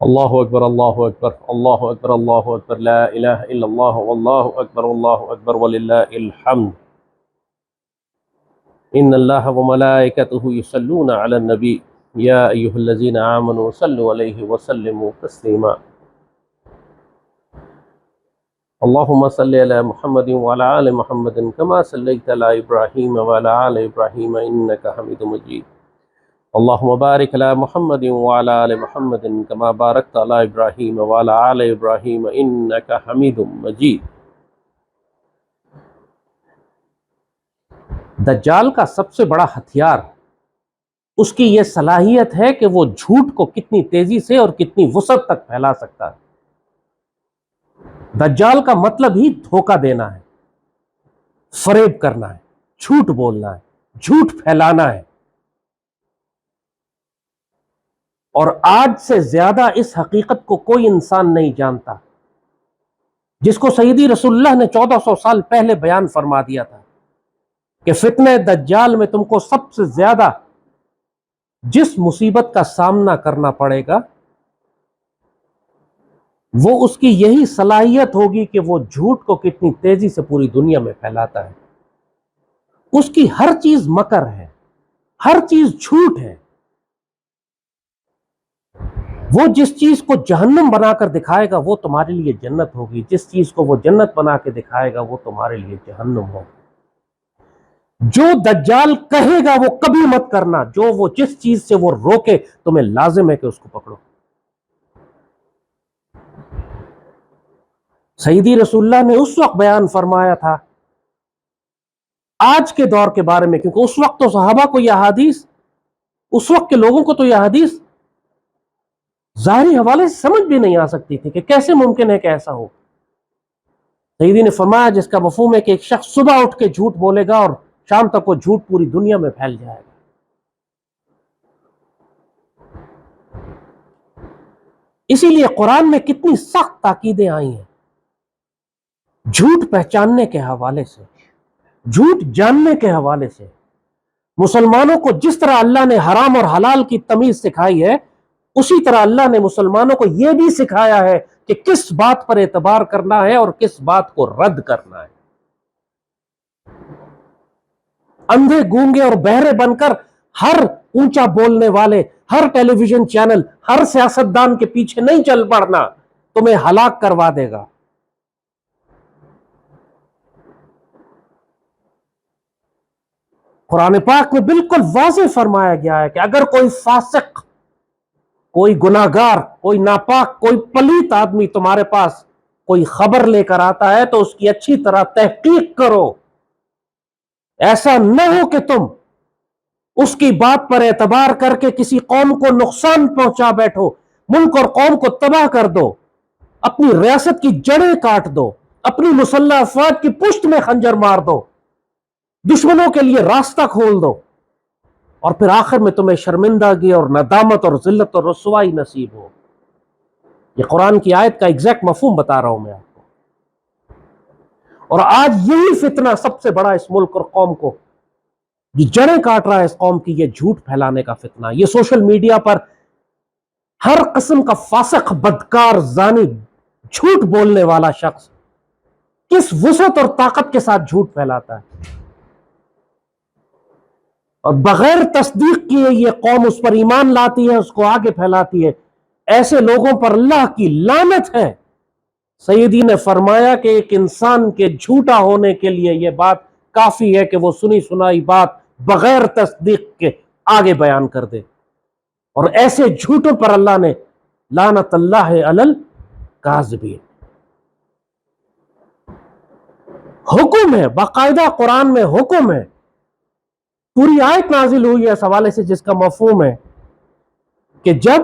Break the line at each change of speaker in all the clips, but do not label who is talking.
اللہ اکبر اللہ اکبر اللہ اکبر اللہ اکبر لا الہ الا اللہ واللہ اکبر وللہ الحمد ان اللہ وملائکتہ یصلون علی النبی یا ایہا الذین آمنوا صلوا علیہ وسلموا تسلیما اللہم صلی علی محمد وعلی آل محمد کما صلیت علی ابراہیم وعلی آل ابراہیم انکا حمید مجید اللہم بارک علی محمد وعلی آل محمد کما بارکت علی ابراہیم وعلی آل ابراہیم انکا حمید مجید۔ دجال کا سب سے بڑا ہتھیار اس کی یہ صلاحیت ہے کہ وہ جھوٹ کو کتنی تیزی سے اور کتنی وسعت تک پھیلا سکتا ہے۔ دجال کا مطلب ہی دھوکہ دینا ہے، فریب کرنا ہے، جھوٹ بولنا ہے، جھوٹ پھیلانا ہے۔ اور آج سے زیادہ اس حقیقت کو کوئی انسان نہیں جانتا، جس کو سیدی رسول اللہ نے 1400 سال پہلے بیان فرما دیا تھا کہ فتنہ دجال میں تم کو سب سے زیادہ جس مصیبت کا سامنا کرنا پڑے گا وہ اس کی یہی صلاحیت ہوگی کہ وہ جھوٹ کو کتنی تیزی سے پوری دنیا میں پھیلاتا ہے۔ اس کی ہر چیز مکر ہے، ہر چیز جھوٹ ہے۔ وہ جس چیز کو جہنم بنا کر دکھائے گا وہ تمہارے لیے جنت ہوگی، جس چیز کو وہ جنت بنا کے دکھائے گا وہ تمہارے لیے جہنم ہوگی۔ جو دجال کہے گا وہ کبھی مت کرنا، وہ جس چیز سے وہ روکے تمہیں لازم ہے کہ اس کو پکڑو۔ سیدی رسول اللہ نے اس وقت بیان فرمایا تھا آج کے دور کے بارے میں، کیونکہ اس وقت تو صحابہ کو یہ حدیث، اس وقت کے لوگوں کو تو یہ حدیث ظاہری حوالے سے سمجھ بھی نہیں آ سکتی تھی کہ کیسے ممکن ہے کہ ایسا ہو۔ سیدی نے فرمایا جس کا مفہوم ہے کہ ایک شخص صبح اٹھ کے جھوٹ بولے گا اور شام تک وہ جھوٹ پوری دنیا میں پھیل جائے گا۔ اسی لیے قرآن میں کتنی سخت تاکیدیں آئی ہیں جھوٹ پہچاننے کے حوالے سے، جھوٹ جاننے کے حوالے سے۔ مسلمانوں کو جس طرح اللہ نے حرام اور حلال کی تمیز سکھائی ہے، اسی طرح اللہ نے مسلمانوں کو یہ بھی سکھایا ہے کہ کس بات پر اعتبار کرنا ہے اور کس بات کو رد کرنا ہے۔ اندھے گونگے اور بہرے بن کر ہر اونچا بولنے والے، ہر ٹیلی ویژن چینل، ہر سیاستدان کے پیچھے نہیں چل پڑنا، تمہیں ہلاک کروا دے گا۔ قرآن پاک میں بالکل واضح فرمایا گیا ہے کہ اگر کوئی فاسق، کوئی گناہگار، کوئی ناپاک، کوئی پلیت آدمی تمہارے پاس کوئی خبر لے کر آتا ہے تو اس کی اچھی طرح تحقیق کرو۔ ایسا نہ ہو کہ تم اس کی بات پر اعتبار کر کے کسی قوم کو نقصان پہنچا بیٹھو، ملک اور قوم کو تباہ کر دو، اپنی ریاست کی جڑیں کاٹ دو، اپنی مسلح افواج کی پشت میں خنجر مار دو، دشمنوں کے لیے راستہ کھول دو، اور پھر آخر میں تمہیں شرمندگی اور ندامت اور ذلت اور رسوائی نصیب ہو۔ یہ قرآن کی آیت کا ایگزیکٹ مفہوم بتا رہا ہوں میں آپ کو۔ اور آج یہی فتنہ سب سے بڑا اس ملک اور قوم کو یہ جڑیں کاٹ رہا ہے، اس قوم کی یہ جھوٹ پھیلانے کا فتنہ۔ یہ سوشل میڈیا پر ہر قسم کا فاسق، بدکار، زانی، جھوٹ بولنے والا شخص کس وسعت اور طاقت کے ساتھ جھوٹ پھیلاتا ہے، اور بغیر تصدیق کیے یہ قوم اس پر ایمان لاتی ہے، اس کو آگے پھیلاتی ہے۔ ایسے لوگوں پر اللہ کی لعنت ہے۔ سیدی نے فرمایا کہ ایک انسان کے جھوٹا ہونے کے لیے یہ بات کافی ہے کہ وہ سنی سنائی بات بغیر تصدیق کے آگے بیان کر دے، اور ایسے جھوٹوں پر اللہ نے لعنت اللہ علی الکاذبین۔ حکم ہے، باقاعدہ قرآن میں حکم ہے، پوری آیت نازل ہوئی ہے اس حوالے سے، جس کا مفہوم ہے کہ جب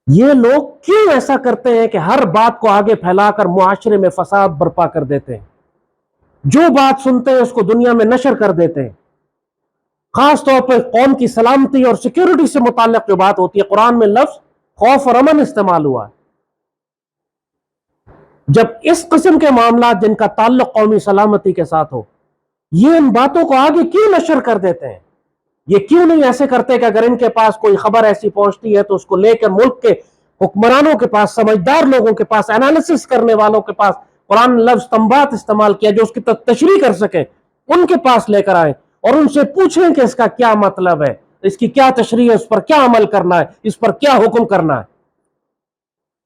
یہ لوگ کیوں ایسا کرتے ہیں کہ ہر بات کو آگے پھیلا کر معاشرے میں فساد برپا کر دیتے ہیں، جو بات سنتے ہیں اس کو دنیا میں نشر کر دیتے ہیں، خاص طور پر قوم کی سلامتی اور سیکیورٹی سے متعلق جو بات ہوتی ہے، قرآن میں لفظ خوف اور امن استعمال ہوا ہے۔ جب اس قسم کے معاملات جن کا تعلق قومی سلامتی کے ساتھ ہو، یہ ان باتوں کو آگے کیوں نشر کر دیتے ہیں؟ یہ کیوں نہیں ایسے کرتے کہ اگر ان کے پاس کوئی خبر ایسی پہنچتی ہے تو اس کو لے کر ملک کے حکمرانوں کے پاس، سمجھدار لوگوں کے پاس، انالیسس کرنے والوں کے پاس، قرآن لفظ تنبات استعمال کیا جو اس کی تشریح کر سکیں، ان کے پاس لے کر آئیں اور ان سے پوچھیں کہ اس کا کیا مطلب ہے، اس کی کیا تشریح ہے، اس پر کیا عمل کرنا ہے، اس پر کیا حکم کرنا ہے۔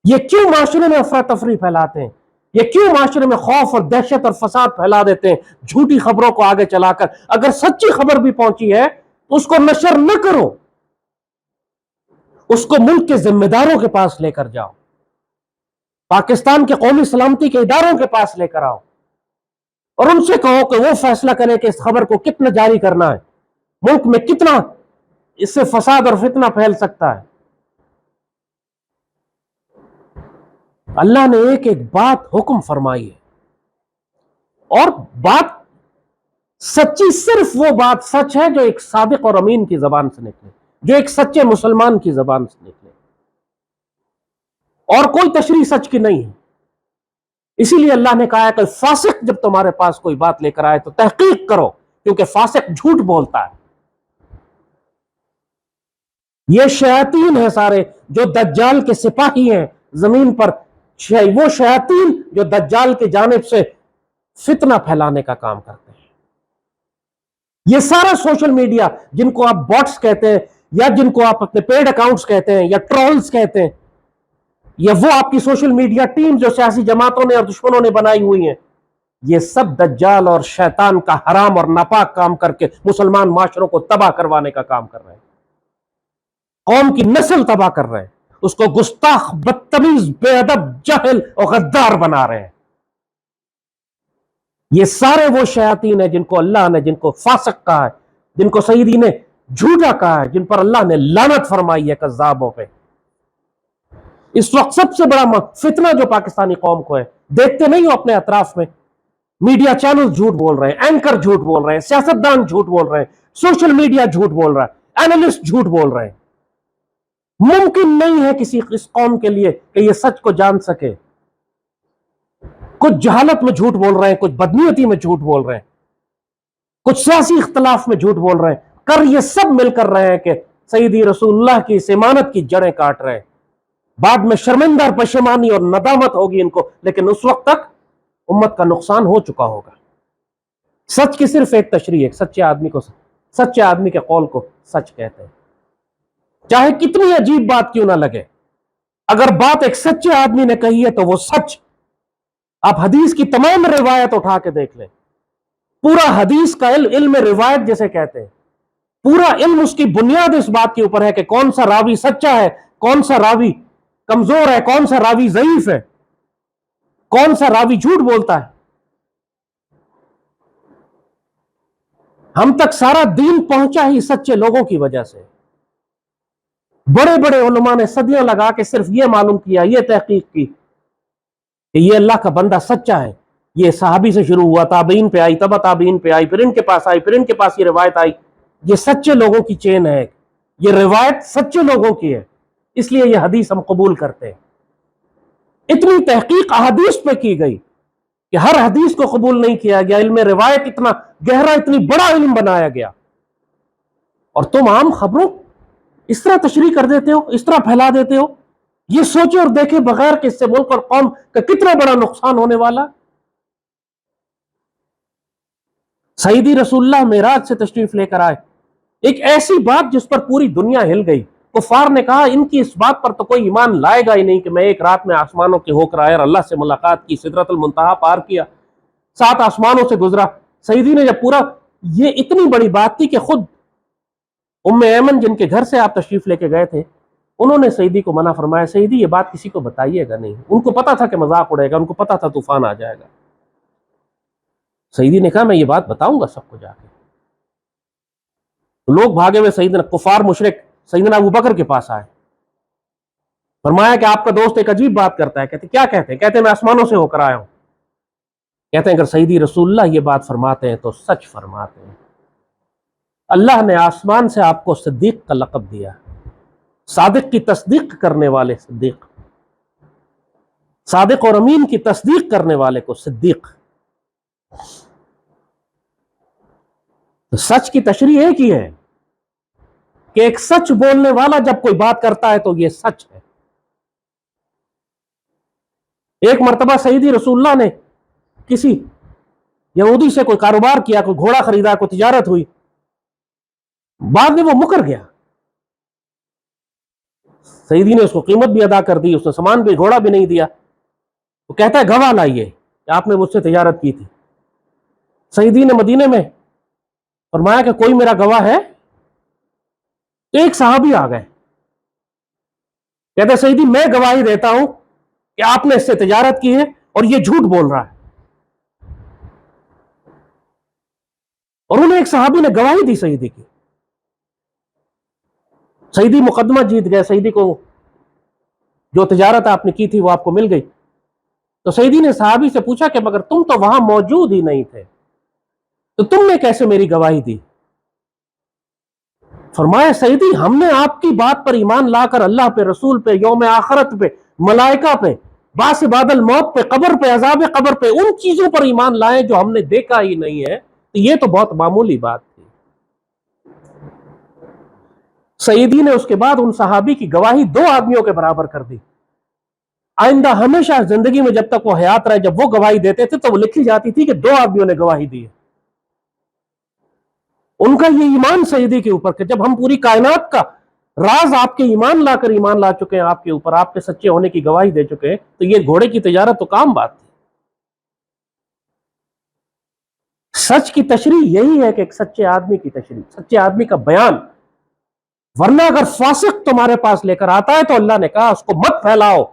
یہ کیوں معاشرے میں افراتفری پھیلاتے ہیں؟ یہ کیوں معاشرے میں خوف اور دہشت اور فساد پھیلا دیتے ہیں جھوٹی خبروں کو آگے چلا کر؟ اگر سچی خبر بھی پہنچی ہے تو اس کو نشر نہ کرو، اس کو ملک کے ذمہ داروں کے پاس لے کر جاؤ، پاکستان کے قومی سلامتی کے اداروں کے پاس لے کر آؤ اور ان سے کہو کہ وہ فیصلہ کرے کہ اس خبر کو کتنا جاری کرنا ہے، ملک میں کتنا اس سے فساد اور فتنہ پھیل سکتا ہے۔ اللہ نے ایک ایک بات حکم فرمائی ہے، اور بات سچی صرف وہ بات سچ ہے جو ایک صادق اور امین کی زبان سے نکلے، جو ایک سچے مسلمان کی زبان سے نکلے، اور کوئی تشریح سچ کی نہیں ہے۔ اسی لیے اللہ نے کہا ہے کہ فاسق جب تمہارے پاس کوئی بات لے کر آئے تو تحقیق کرو، کیونکہ فاسق جھوٹ بولتا ہے۔ یہ شیاطین ہیں سارے جو دجال کے سپاہی ہیں زمین پر، وہ شیاطین جو دجال کی جانب سے فتنہ پھیلانے کا کام کرتے ہیں۔ یہ سارا سوشل میڈیا جن کو آپ باٹس کہتے ہیں، یا جن کو آپ اپنے پیڈ اکاؤنٹس کہتے ہیں، یا ٹرولز کہتے ہیں، یا وہ آپ کی سوشل میڈیا ٹیم جو سیاسی جماعتوں نے اور دشمنوں نے بنائی ہوئی ہیں، یہ سب دجال اور شیطان کا حرام اور ناپاک کام کر کے مسلمان معاشروں کو تباہ کروانے کا کام کر رہے ہیں، قوم کی نسل تباہ کر رہے ہیں، اس کو گستاخ، بدتمیز، بے ادب، جاہل اور غدار بنا رہے ہیں۔ یہ سارے وہ شیاطین ہیں جن کو اللہ نے، جن کو فاسق کہا ہے، جن کو سیدی نے جھوٹا کہا ہے، جن پر اللہ نے لعنت فرمائی ہے کذابوں پہ۔ اس وقت سب سے بڑا فتنہ جو پاکستانی قوم کو ہے، دیکھتے نہیں ہو اپنے اطراف میں، میڈیا چینل جھوٹ بول رہے ہیں، اینکر جھوٹ بول رہے ہیں، سیاستدان جھوٹ بول رہے ہیں، سوشل میڈیا جھوٹ بول رہا ہے، اینالسٹ جھوٹ بول رہے ہیں۔ ممکن نہیں ہے کسی اس قوم کے لیے کہ یہ سچ کو جان سکے۔ کچھ جہالت میں جھوٹ بول رہے ہیں، کچھ بدنیتی میں جھوٹ بول رہے ہیں، کچھ سیاسی اختلاف میں جھوٹ بول رہے ہیں، کر یہ سب مل کر رہے ہیں کہ سیدی رسول اللہ کی اس امانت کی جڑیں کاٹ رہے ہیں۔ بعد میں شرمندہ اور پشیمانی اور ندامت ہوگی ان کو، لیکن اس وقت تک امت کا نقصان ہو چکا ہوگا۔ سچ کی صرف ایک تشریح ہے، سچے آدمی کے قول کو سچ کہتے ہیں، چاہے کتنی عجیب بات کیوں نہ لگے۔ اگر بات ایک سچے آدمی نے کہی ہے تو وہ سچ۔ آپ حدیث کی تمام روایت اٹھا کے دیکھ لیں، پورا حدیث کا علم روایت جسے کہتے ہیں، پورا علم اس کی بنیاد اس بات کے اوپر ہے کہ کون سا راوی سچا ہے، کون سا راوی کمزور ہے، کون سا راوی ضعیف ہے، کون سا راوی جھوٹ بولتا ہے۔ ہم تک سارا دین پہنچا ہی سچے لوگوں کی وجہ سے۔ بڑے بڑے علماء نے صدیاں لگا کے صرف یہ معلوم کیا، یہ تحقیق کی کہ یہ اللہ کا بندہ سچا ہے۔ یہ صحابی سے شروع ہوا، تابعین پہ آئی، تبع تابعین پہ آئی، پھر ان کے پاس آئی، پھر ان کے پاس یہ روایت آئی۔ یہ سچے لوگوں کی چین ہے، یہ روایت سچے لوگوں کی ہے، اس لیے یہ حدیث ہم قبول کرتے ہیں۔ اتنی تحقیق احادیث پہ کی گئی کہ ہر حدیث کو قبول نہیں کیا گیا، علم روایت اتنا گہرا، اتنی بڑا علم بنایا گیا، اور تم عام خبروں اس طرح تشریح کر دیتے ہو، اس طرح پھیلا دیتے ہو۔ یہ سوچے اور دیکھے بغیر کہ اس سے ملک اور قوم کا کتنا بڑا نقصان ہونے والا۔ سیدی رسول اللہ معراج سے تشریف لے کر آئے، ایک ایسی بات جس پر پوری دنیا ہل گئی۔ کفار نے کہا ان کی اس بات پر تو کوئی ایمان لائے گا ہی نہیں کہ میں ایک رات میں آسمانوں کے ہو کر آیا اور اللہ سے ملاقات کی، سدرۃ المنتہا پار کیا، 7 آسمانوں سے گزرا۔ سیدی نے جب پورا، یہ اتنی بڑی بات تھی کہ خود ام ایمن جن کے گھر سے آپ تشریف لے کے گئے تھے، انہوں نے سیدی کو منع فرمایا، سیدی یہ بات کسی کو بتائیے گا نہیں۔ ان کو پتا تھا کہ مذاق اڑے گا، ان کو پتا تھا طوفان آ جائے گا۔ سیدی نے کہا میں یہ بات بتاؤں گا سب کو جا کے۔ لوگ بھاگے ہوئے سیدنا کفار مشرک سیدنا ابو بکر کے پاس آئے، فرمایا کہ آپ کا دوست ایک عجیب بات کرتا ہے۔ کہتے کیا کہتے ہیں؟ کہتے ہیں میں آسمانوں سے ہو کر آیا ہوں۔ کہتے ہیں اگر سیدی رسول اللہ یہ بات فرماتے ہیں تو سچ فرماتے ہیں۔ اللہ نے آسمان سے آپ کو صدیق کا لقب دیا، صادق کی تصدیق کرنے والے صدیق، صادق اور امین کی تصدیق کرنے والے کو صدیق۔ تو سچ کی تشریح ایک ہی ہے، کہ ایک سچ بولنے والا جب کوئی بات کرتا ہے تو یہ سچ ہے. ایک مرتبہ سیدی رسول اللہ نے کسی یہودی سے کوئی کاروبار کیا, کوئی گھوڑا خریدا, کوئی تجارت ہوئی, بعد میں وہ مکر گیا. سیدی نے اس کو قیمت بھی ادا کر دی, اس نے سامان بھی, گھوڑا بھی نہیں دیا. وہ کہتا ہے گواہ لائیے کہ آپ نے مجھ سے تجارت کی تھی. سیدی نے مدینے میں فرمایا کہ کوئی میرا گواہ ہے؟ تو ایک صحابی آ گئے, کہتے سیدی میں گواہی دیتا ہوں کہ آپ نے اس سے تجارت کی ہے اور یہ جھوٹ بول رہا ہے. اور انہیں ایک صحابی نے گواہی دی سیدی کی. سیدی مقدمہ جیت گئے, سیدی کو جو تجارت آپ نے کی تھی وہ آپ کو مل گئی. تو سیدی نے صحابی سے پوچھا کہ مگر تم تو وہاں موجود ہی نہیں تھے, تو تم نے کیسے میری گواہی دی؟ فرمایا سیدی ہم نے آپ کی بات پر ایمان لا کر اللہ پہ, رسول پہ, یوم آخرت پہ, ملائکہ پہ, باس بعد الموت پہ, قبر پہ, عذاب قبر پہ, ان چیزوں پر ایمان لائے جو ہم نے دیکھا ہی نہیں ہے. تو یہ تو بہت معمولی بات تھی. سیدی نے اس کے بعد ان صحابی کی گواہی 2 آدمیوں کے برابر کر دی. آئندہ ہمیشہ زندگی میں جب تک وہ حیات رہے, جب وہ گواہی دیتے تھے تو وہ لکھی جاتی تھی کہ 2 آدمیوں نے گواہی دی ہے. ان کا یہ ایمان سیدی کے اوپر کہ جب ہم پوری کائنات کا راز آپ کے ایمان لا کر ایمان لا چکے ہیں آپ کے اوپر, آپ کے سچے ہونے کی گواہی دے چکے ہیں, تو یہ گھوڑے کی تجارت تو کام بات تھی. سچ کی تشریح یہی ہے کہ ایک سچے آدمی کی تشریح, سچے آدمی کا بیان. ورنہ اگر فاسق تمہارے پاس لے کر آتا ہے تو اللہ نے کہا اس کو مت پھیلاؤ,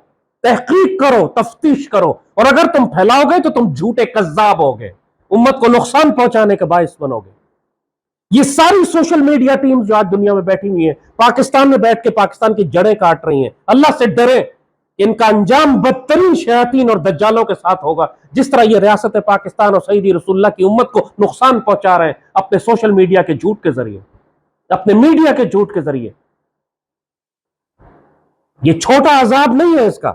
تحقیق کرو, تفتیش کرو, اور اگر تم پھیلاؤ گے تو تم جھوٹے کذاب ہوگے, امت کو نقصان پہنچانے کا باعث بنو گے. یہ ساری سوشل میڈیا ٹیم جو آج دنیا میں بیٹھی ہوئی ہیں, پاکستان میں بیٹھ کے پاکستان کی جڑیں کاٹ رہی ہیں, اللہ سے ڈرے, ان کا انجام بدترین شیاطین اور دجالوں کے ساتھ ہوگا. جس طرح یہ ریاست پاکستان اور سیدی رسول اللہ کی امت کو نقصان پہنچا رہے ہیں اپنے سوشل میڈیا کے جھوٹ کے ذریعے, اپنے میڈیا کے جھوٹ کے ذریعے. یہ چھوٹا عذاب نہیں ہے اس کا.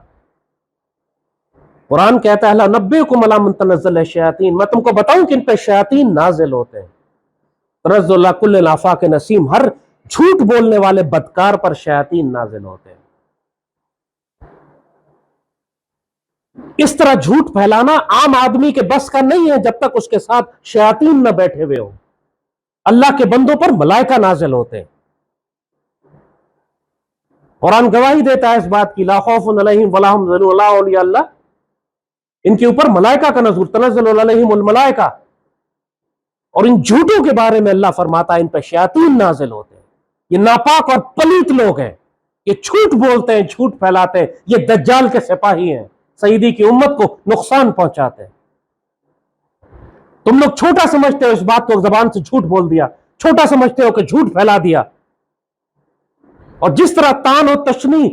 قرآن کہتا ہے لَنَبِّئُكُمْ عَلَىٰ مَن تَنَزَّلُ الشَّيَاطِينُ, میں تم کو بتاؤں کہ ان پہ شیاطین نازل ہوتے ہیں. تنزل اللہ کل آفاق نسیم, ہر جھوٹ بولنے والے بدکار پر شیاطین نازل ہوتے ہیں. اس طرح جھوٹ پھیلانا عام آدمی کے بس کا نہیں ہے جب تک اس کے ساتھ شیاطین نہ بیٹھے ہوئے ہوں. اللہ کے بندوں پر ملائکہ نازل ہوتے ہیں. قرآن گواہی دیتا ہے اس بات کی, لا خوف علیہم ولا هم يحزنون الا اولیاء اللہ, ان کے اوپر ملائکہ کا نزول, تنزل علیہم الملائکہ. اور ان جھوٹوں کے بارے میں اللہ فرماتا ہے ان پہ شیاطین نازل ہوتے ہیں. یہ ناپاک اور پلیت لوگ ہیں, یہ جھوٹ بولتے ہیں, جھوٹ پھیلاتے ہیں, یہ دجال کے سپاہی ہیں, سیدی کی امت کو نقصان پہنچاتے ہیں. تم لوگ چھوٹا سمجھتے ہو اس بات کو, زبان سے جھوٹ بول دیا, چھوٹا سمجھتے ہو کہ جھوٹ پھیلا دیا. اور جس طرح تان و تشنیع,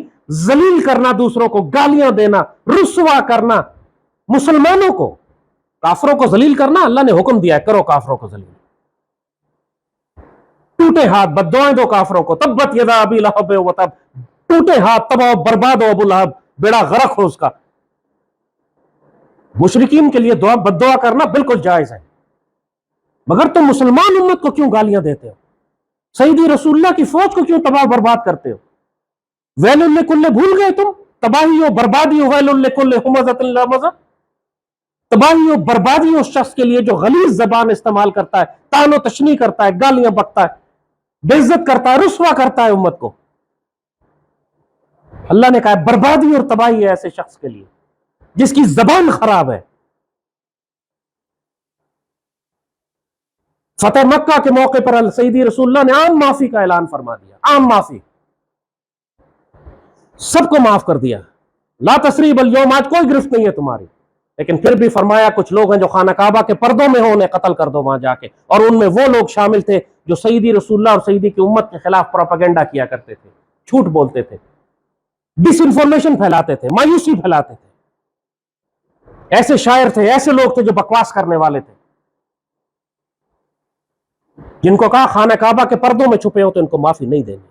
ذلیل کرنا دوسروں کو, گالیاں دینا, رسوا کرنا مسلمانوں کو, کافروں کو ذلیل کرنا اللہ نے حکم دیا ہے, کرو کافروں کو ذلیل. ٹوٹے ہاتھ بد دعائیں دو کافروں کو, تبت یدا ابی لہب وتب, ٹوٹے ہاتھ تباہ و برباد ہو ابو لہب, بیڑا غرق ہو اس کا. مشرکین کے لیے دعا بد دعا کرنا بالکل جائز ہے, مگر تم مسلمان امت کو کیوں گالیاں دیتے ہو؟ سیدی رسول اللہ کی فوج کو کیوں تباہ برباد کرتے ہو؟ ویل لکل, بھول گئے تم, تباہی ہو بربادی ہو, ویل لکل ہمزۃ لمزہ, تباہی و بربادی اس شخص کے لیے جو غلیظ زبان استعمال کرتا ہے, تان و تشنیع کرتا ہے, گالیاں بکتا ہے, بے عزت کرتا ہے, رسوا کرتا ہے امت کو. اللہ نے کہا ہے بربادی اور تباہی ہے ایسے شخص کے لیے جس کی زبان خراب ہے. فتح مکہ کے موقع پر سیدی رسول اللہ نے عام معافی کا اعلان فرما دیا, عام معافی, سب کو معاف کر دیا. لا تثریب اليوم, آج کوئی گرفت نہیں ہے تمہاری. لیکن پھر بھی فرمایا کچھ لوگ ہیں جو خانہ کعبہ کے پردوں میں ہوں, انہیں قتل کر دو وہاں جا کے. اور ان میں وہ لوگ شامل تھے جو سیدی رسول اللہ اور سیدی کی امت کے خلاف پروپیگنڈا کیا کرتے تھے, جھوٹ بولتے تھے, ڈس انفارمیشن پھیلاتے تھے, مایوسی پھیلاتے تھے. ایسے شاعر تھے, ایسے لوگ تھے جو بکواس کرنے والے تھے, جن کو کہا خانہ کعبہ کے پردوں میں چھپے ہو تو ان کو معافی نہیں دینی.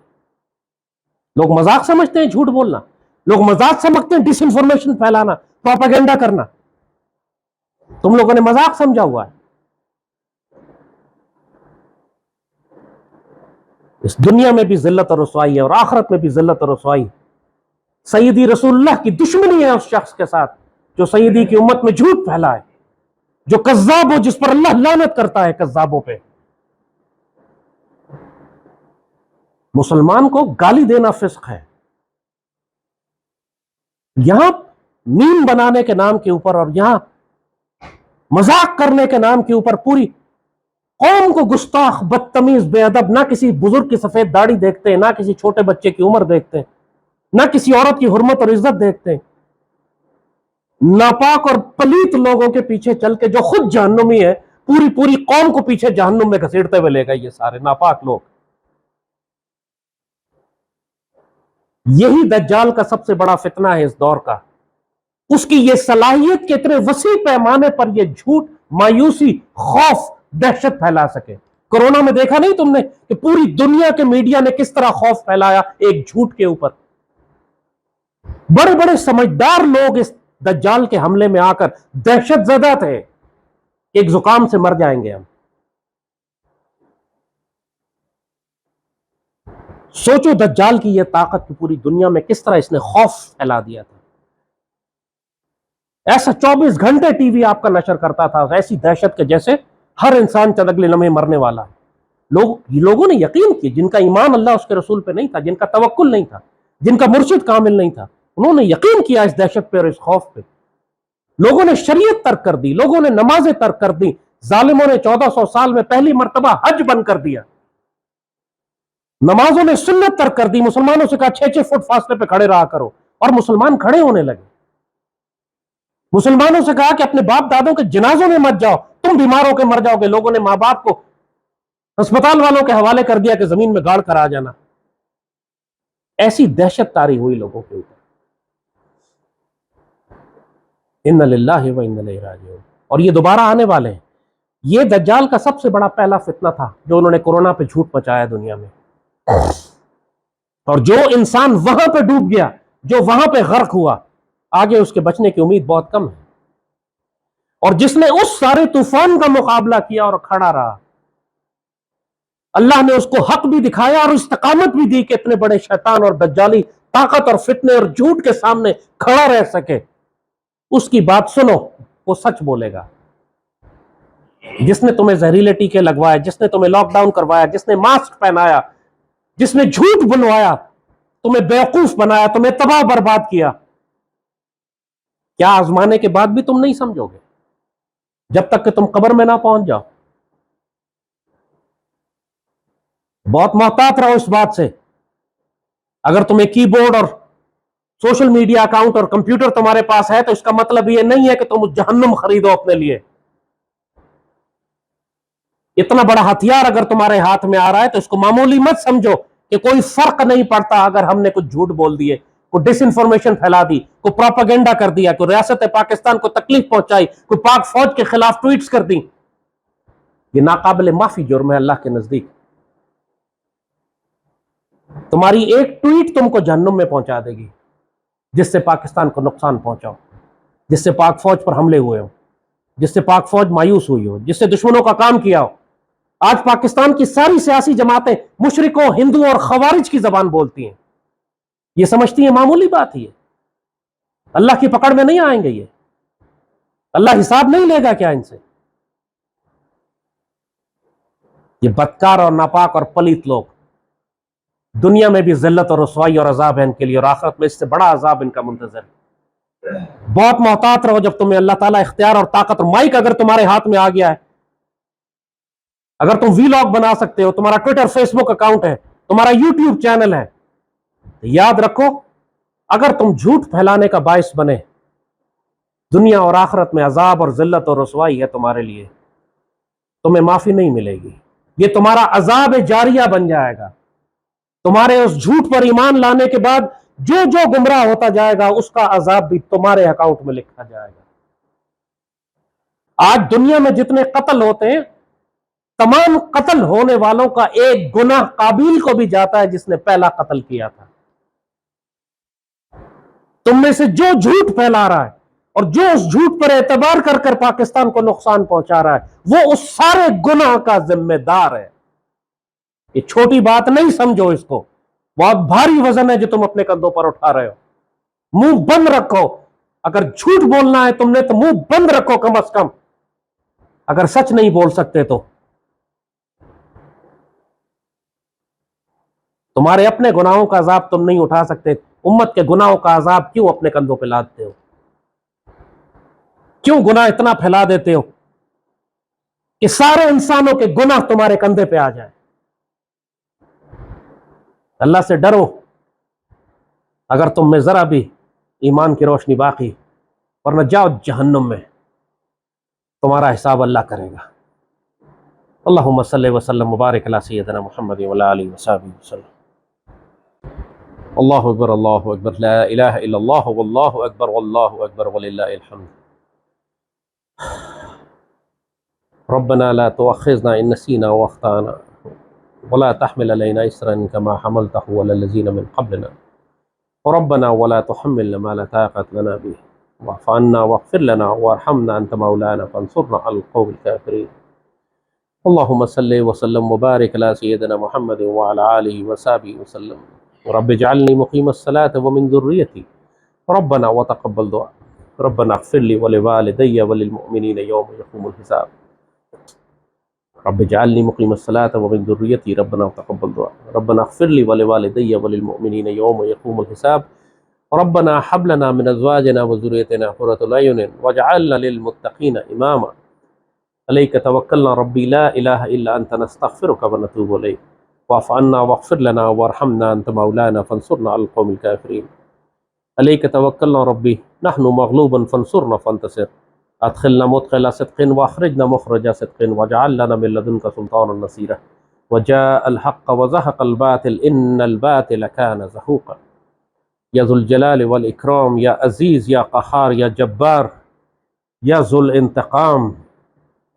لوگ مذاق سمجھتے ہیں جھوٹ بولنا, لوگ مذاق سمجھتے ہیں ڈس انفارمیشن پھیلانا, پروپیگنڈا کرنا. تم لوگوں نے مذاق سمجھا ہوا ہے. اس دنیا میں بھی ذلت اور رسوائی ہے اور آخرت میں بھی ذلت اور رسوائی. سیدی رسول اللہ کی دشمنی ہے اس شخص کے ساتھ جو سیدی کی امت میں جھوٹ پھیلائے, جو کذاب ہو, جس پر اللہ لعنت کرتا ہے کذابوں پہ. مسلمان کو گالی دینا فسق ہے. یہاں میم بنانے کے نام کے اوپر اور یہاں مذاق کرنے کے نام کے اوپر پوری قوم کو گستاخ, بدتمیز, بے ادب, نہ کسی بزرگ کی سفید داڑھی دیکھتے ہیں, نہ کسی چھوٹے بچے کی عمر دیکھتے ہیں, نہ کسی عورت کی حرمت اور عزت دیکھتے ہیں. ناپاک اور پلیت لوگوں کے پیچھے چل کے جو خود جہنمی ہے, پوری قوم کو پیچھے جہنم میں گھسیڑتے ہوئے لے گا. یہ سارے ناپاک لوگ. یہی دجال کا سب سے بڑا فتنہ ہے اس دور کا. اس کی یہ صلاحیت کہ اتنے وسیع پیمانے پر یہ جھوٹ, مایوسی, خوف, دہشت پھیلا سکے. کورونا میں دیکھا نہیں تم نے کہ پوری دنیا کے میڈیا نے کس طرح خوف پھیلایا ایک جھوٹ کے اوپر. بڑے بڑے سمجھدار لوگ اس دجال کے حملے میں آ کر دہشت زدہ تھے. ایک زکام سے مر جائیں گے ہم. سوچو دجال کی یہ طاقت کی پوری دنیا میں کس طرح اس نے خوف پھیلا دیا تھا. ایسا 24 گھنٹے ٹی وی آپ کا نشر کرتا تھا, ایسی دہشت کے جیسے ہر انسان چند اگلے لمحے مرنے والا ہے. لوگوں نے یقین کیا جن کا ایمان اللہ اس کے رسول پہ نہیں تھا, جن کا توکل نہیں تھا, جن کا مرشد کامل نہیں تھا, انہوں نے یقین کیا اس دہشت پہ اور اس خوف پہ. لوگوں نے شریعت ترک کر دی, لوگوں نے نمازیں ترک کر دی. ظالموں نے 1400 سال میں پہلی مرتبہ حج بند کر دیا. نمازوں نے سنت ترک کر دی. مسلمانوں سے کہا 6-6 فٹ فاصلے پہ کھڑے رہا کرو, اور مسلمان کھڑے ہونے لگے. مسلمانوں سے کہا کہ اپنے باپ دادوں کے جنازوں میں مت جاؤ, تم بیمار ہو کے مر جاؤ گے. لوگوں نے ماں باپ کو ہسپتال والوں کے حوالے کر دیا کہ زمین میں گاڑ کر آ جانا. ایسی دہشت طاری ہوئی لوگوں کے اوپر. ان للہ و انا الیہ راجعون. اور یہ دوبارہ آنے والے ہیں. یہ دجال کا سب سے بڑا پہلا فتنہ تھا جو انہوں نے کورونا پہ جھوٹ مچایا دنیا میں. اور جو انسان وہاں پہ ڈوب گیا, جو وہاں پہ غرق ہوا, آگے اس کے بچنے کی امید بہت کم ہے. اور جس نے اس سارے طوفان کا مقابلہ کیا اور کھڑا رہا, اللہ نے اس کو حق بھی دکھایا اور استقامت بھی دی کہ اتنے بڑے شیطان اور دجالی طاقت اور فتنے اور جھوٹ کے سامنے کھڑا رہ سکے. اس کی بات سنو, وہ سچ بولے گا. جس نے تمہیں زہریلے ٹیکے لگوائے, جس نے تمہیں لاک ڈاؤن کروایا, جس نے ماسک پہنایا, جس نے جھوٹ بنوایا, تمہیں بیوقوف بنایا, تمہیں تباہ برباد کیا, کیا آزمانے کے بعد بھی تم نہیں سمجھو گے جب تک کہ تم قبر میں نہ پہنچ جاؤ؟ بہت محتاط رہو اس بات سے. اگر تمہیں کی بورڈ اور سوشل میڈیا اکاؤنٹ اور کمپیوٹر تمہارے پاس ہے تو اس کا مطلب یہ نہیں ہے کہ تم جہنم خریدو اپنے لیے. اتنا بڑا ہتھیار اگر تمہارے ہاتھ میں آ رہا ہے تو اس کو معمولی مت سمجھو کہ کوئی فرق نہیں پڑتا اگر ہم نے کچھ جھوٹ بول دیے, کوئی ڈس انفارمیشن پھیلا دی, کوئی پروپیگنڈا کر دیا, کوئی ریاست پاکستان کو تکلیف پہنچائی, کوئی پاک فوج کے خلاف ٹویٹس کر دی. یہ ناقابل معافی جرم ہے اللہ کے نزدیک. تمہاری ایک ٹویٹ تم کو جہنم میں پہنچا دے گی, جس سے پاکستان کو نقصان پہنچا ہو, جس سے پاک فوج پر حملے ہوئے ہو, جس سے پاک فوج مایوس ہوئی ہو, جس سے دشمنوں کا کام کیا ہو. آج پاکستان کی ساری سیاسی جماعتیں مشرکوں, ہندوؤں اور خوارج کی زبان بولتی ہیں. یہ سمجھتی ہیں معمولی بات ہی ہے, اللہ کی پکڑ میں نہیں آئیں گے. یہ اللہ حساب نہیں لے گا کیا ان سے؟ یہ بدکار اور ناپاک اور پلیت لوگ, دنیا میں بھی ذلت اور رسوائی اور عذاب ہے ان کے لیے, اور آخرت میں اس سے بڑا عذاب ان کا منتظر ہے. بہت محتاط رہو جب تمہیں اللہ تعالیٰ اختیار اور طاقت اور مائک اگر تمہارے ہاتھ میں آ گیا ہے, اگر تم وی لاگ بنا سکتے ہو, تمہارا ٹویٹر فیس بک اکاؤنٹ ہے, تمہارا یوٹیوب چینل ہے, تو یاد رکھو اگر تم جھوٹ پھیلانے کا باعث بنے, دنیا اور آخرت میں عذاب اور ذلت اور رسوائی ہے تمہارے لیے. تمہیں معافی نہیں ملے گی. یہ تمہارا عذاب جاریہ بن جائے گا. تمہارے اس جھوٹ پر ایمان لانے کے بعد جو جو گمراہ ہوتا جائے گا اس کا عذاب بھی تمہارے اکاؤنٹ میں لکھا جائے گا. آج دنیا میں جتنے قتل ہوتے ہیں, تمام قتل ہونے والوں کا ایک گناہ قابیل کو بھی جاتا ہے جس نے پہلا قتل کیا تھا. تم میں سے جو جھوٹ پھیلا رہا ہے اور جو اس جھوٹ پر اعتبار کر کر پاکستان کو نقصان پہنچا رہا ہے, وہ اس سارے گناہ کا ذمہ دار ہے. یہ چھوٹی بات نہیں سمجھو اس کو، بہت بھاری وزن ہے جو تم اپنے کندھوں پر اٹھا رہے ہو۔ منہ بند رکھو، اگر جھوٹ بولنا ہے تم نے تو منہ بند رکھو کم از کم، اگر سچ نہیں بول سکتے تو۔ تمہارے اپنے گناہوں کا عذاب تم نہیں اٹھا سکتے، امت کے گناہوں کا عذاب کیوں اپنے کندھوں پہ لادتے ہو؟ کیوں گناہ اتنا پھیلا دیتے ہو کہ سارے انسانوں کے گناہ تمہارے کندھے پہ آ جائیں؟ اللہ سے ڈرو، اگر تم میں ذرا بھی ایمان کی روشنی باقی، ورنہ جاؤ جہنم میں، تمہارا حساب اللہ کرے گا۔ اللہم صلی وسلم مبارک علی سیدنا محمد وعلی آلہ وصحبہ وسلم۔ اللہ اکبر لا الہ الا اللہ واللہ اکبر وللہ الحمد۔ ربنا لا تؤاخذنا ان نسینا واخطأنا ولا تحمل علينا إصرا كما حملته على الذين من قبلنا ربنا ولا تحملنا ما لا طاقة لنا به واعف عنا واغفر لنا وارحمنا أنت مولانا فانصرنا على القوم الكافرين۔ اللهم صل وسلم وبارك على سيدنا محمد وعلى آله وصحبه وسلم رب اجعلني مقيم الصلاة ومن ذريتي ربنا وتقبل دعاء ربنا اغفر لي ولوالدي وللمؤمنين يوم يقوم الحساب رب اجعلني مقيم الصلاة ومن ذريتي ربنا وتقبل دعاء ربنا اغفر لي ولوالدي وللمؤمنين يوم يقوم الحساب ربنا هب لنا من ازواجنا وذريتنا قرة اعين واجعلنا للمتقين اماما عليك توكلنا ربي لا اله الا انت نستغفرك ونتوب اليك واعف عنا واغفر لنا وارحمنا انت مولانا فانصرنا على القوم الكافرين عليك توكلنا ربي نحن مغلوب فانصرنا فانتصر ادخلنا مدخل صدق واخرجنا مخرج صدق واجعل لنا من لدنك سلطانا نصيرا وجاء الحق وزهق الباطل ان الباطل كان زهوقا يا ذو الجلال والاكرام يا عزيز يا قهار يا جبار يا ذو الانتقام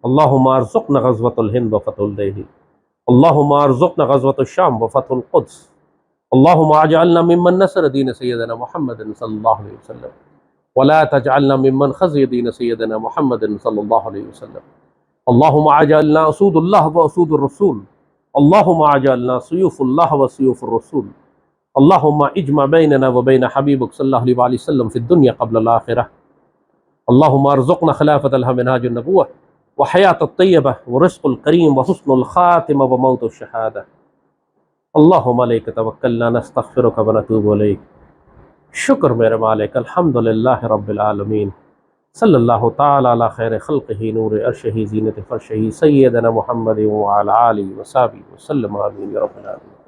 اللهم ارزقنا غزوة الهند وفتح الديل اللهم ارزقنا غزوة الشام وفتح القدس اللهم اجعلنا ممن نصر دين سيدنا محمد صلى الله عليه وسلم ولا تجعلنا ممن خزي دين سيدنا محمد صلى الله عليه وسلم اللهم اجعلنا اسود الله واسود الرسول اللهم اجعلنا سيوف الله وسيوف الرسول اللهم اجمع بيننا وبين حبيبك صلى الله عليه وسلم في الدنيا قبل الآخرة اللهم ارزقنا خلافة لها منهاج النبوة وحياة الطيبة ورزق الكريم وحسن الخاتمة وموت الشهادة اللهم عليك توكلنا نستغفرك ونتوب إليك۔ شکر میرے مالک، الحمدللہ رب العالمین، صلی اللہ تعالی علی خیر خلقہ نور عرشہ زینت فرشہ سیدنا محمد وعلی آلہ وصحبہ وسلم آمین یا رب العالمین۔